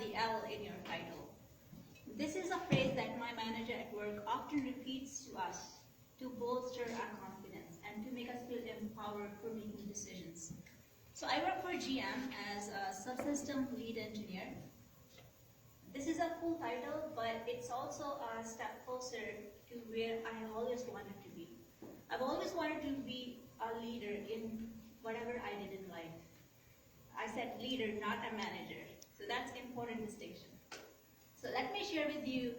the L in your title. This is a phrase that my manager at work often repeats to us to bolster our confidence and to make us feel empowered for making decisions. So I work for GM as a subsystem lead engineer. This is a cool title, but it's also a step closer to where I have always wanted to be. I've always wanted to be a leader in whatever I did in life. I said leader, not a manager. So that's an important distinction. So let me share with you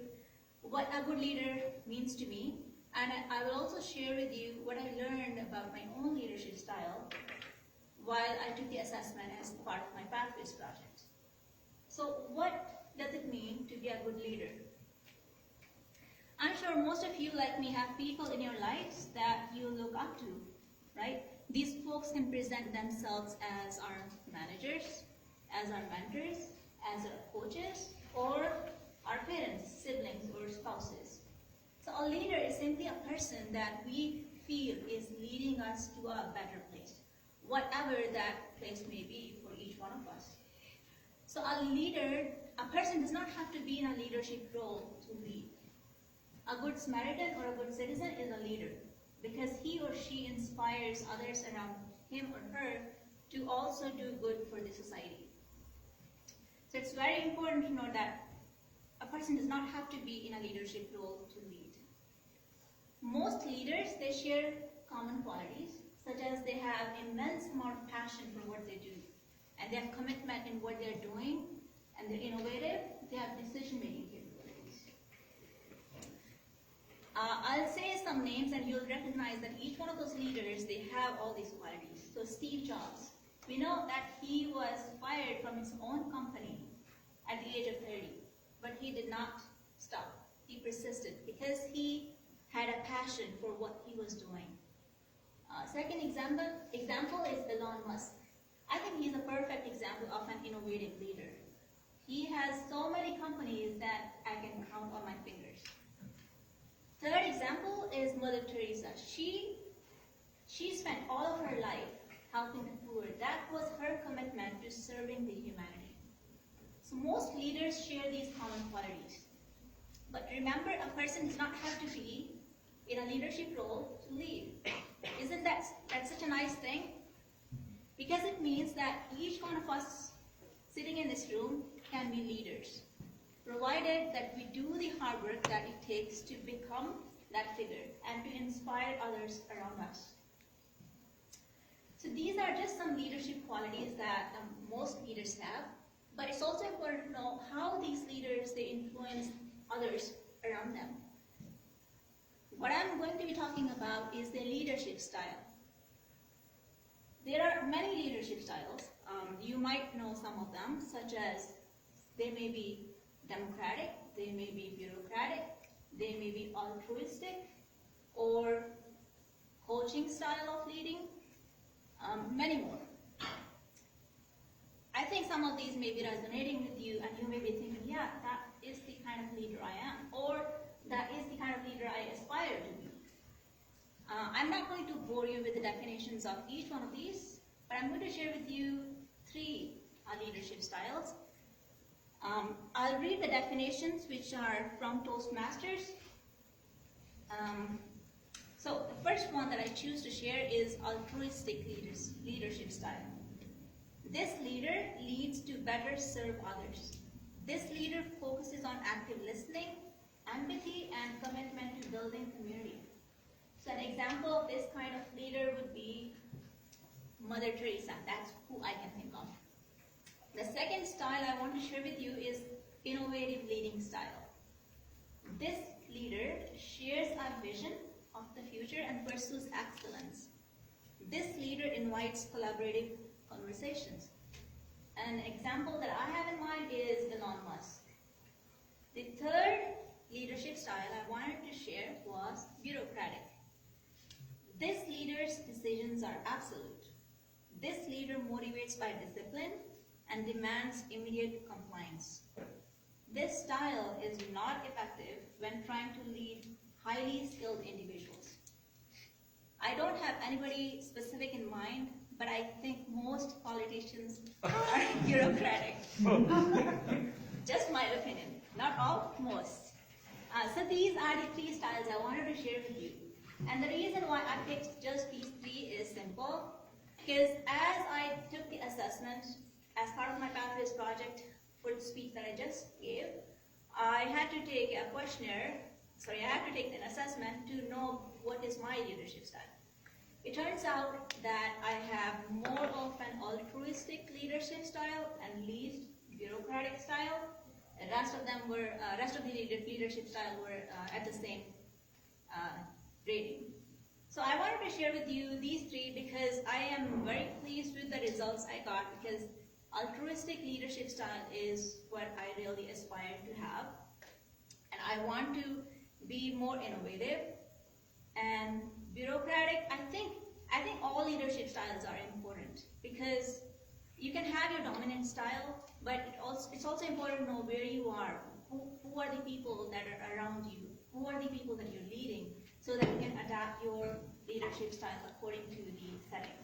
what a good leader means to me, and I will also share with you what I learned about my own leadership style while I took the assessment as part of my Pathways project. So what does it mean to be a good leader? I'm sure most of you, like me, have people in your lives that you look up to, right? These folks can present themselves as our managers, as our mentors, as our coaches, or our parents, siblings, or spouses. So a leader is simply a person that we feel is leading us to a better place, whatever that place may be for each one of us. So a leader, a person does not have to be in a leadership role to lead. A good Samaritan or a good citizen is a leader because he or she inspires others around him or her to also do good for the society. So it's very important to know that a person does not have to be in a leadership role to lead. Most leaders, they share common qualities, such as they have immense amount of passion for what they do, and they have commitment in what they're doing, and they're innovative, they have decision-making capabilities. I'll say some names and you'll recognize that each one of those leaders, they have all these qualities. So Steve Jobs, we know that he was fired from his own company at the age of 30, but he did not stop. He persisted because he had a passion for what he was doing. Second example is Elon Musk. I think he's a perfect example of an innovative leader. He has so many companies that I can count on my fingers. Third example is Mother Teresa. She spent all of her life helping the poor. That was her commitment to serving the humanity. So most leaders share these common qualities. But remember, a person does not have to be in a leadership role to lead. Isn't that's such a nice thing? Because it means that each one of us sitting in this room can be leaders, provided that we do the hard work that it takes to become that figure and to inspire others around us. So these are just some leadership qualities that most leaders have, but it's also important to know how these leaders, they influence others around them. What I'm going to be talking about is the leadership style. There are many leadership styles. You might know some of them, such as they may be democratic, they may be bureaucratic, they may be altruistic, or coaching style of leading, many more. I think some of these may be resonating with you, and you may be thinking, yeah, that is the kind of leader I am, or that is the kind of leader I aspire to be. I'm not going to bore you with the definitions of each one of these, but I'm going to share with you three leadership styles. I'll read the definitions, which are from Toastmasters. So the first one that I choose to share is altruistic leadership style. This leader leads to better serve others. This leader focuses on active listening, empathy, and commitment to building community. So an example of this kind of leader would be Mother Teresa. That's who I can think of. The second style I want to share with you is innovative leading style. This leader shares a vision of the future and pursues excellence. This leader invites collaborative conversations. An example that I have in mind is Elon Musk. The third leadership style I wanted to share was bureaucratic. This leader's decisions are absolute. This leader motivates by discipline and demands immediate compliance. This style is not effective when trying to lead highly skilled individuals. I don't have anybody specific in mind, but I think most politicians are bureaucratic. Just my opinion, not all, most. So these are the 3 styles I wanted to share with you. And the reason why I picked just these 3 is simple, because as I took the assessment as part of my Pathways project for the speech that I just gave, I had to take a questionnaire, I had to take an assessment to know what is my leadership style. It turns out that I have more of an altruistic leadership style and least bureaucratic style. The rest of the leadership style were at the same rating. So I wanted to share with you these 3 because I am very pleased with the results I got, because altruistic leadership style is what I really aspire to have. And I want to be more innovative. And bureaucratic, I think all leadership styles are important, because you can have your dominant style, but it's also important to know where you are, who are the people that are around you, who are the people that you're leading, so that you can adapt your leadership style according to the setting.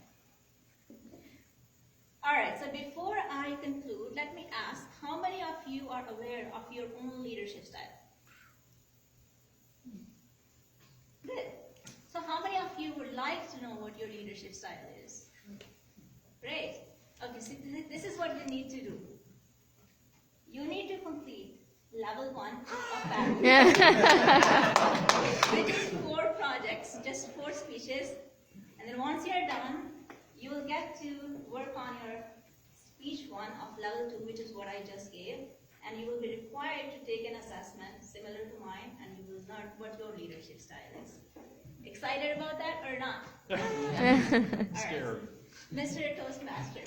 Alright, so before I conclude, let me ask, how many of you are aware of your own leadership style? Good. So how many of you would like to know what your leadership style is? Great. Okay, so this is what you need to do. You need to complete level 1 of Pathways, which is 4 projects, just 4 speeches. And then once you're done, you will get to work on your speech 1 of level 2, which is what I just gave. And you will be required to take an assessment similar to mine, and you will learn what your leadership style is. Excited about that or not? All right. Scared. Mr. Toastmaster.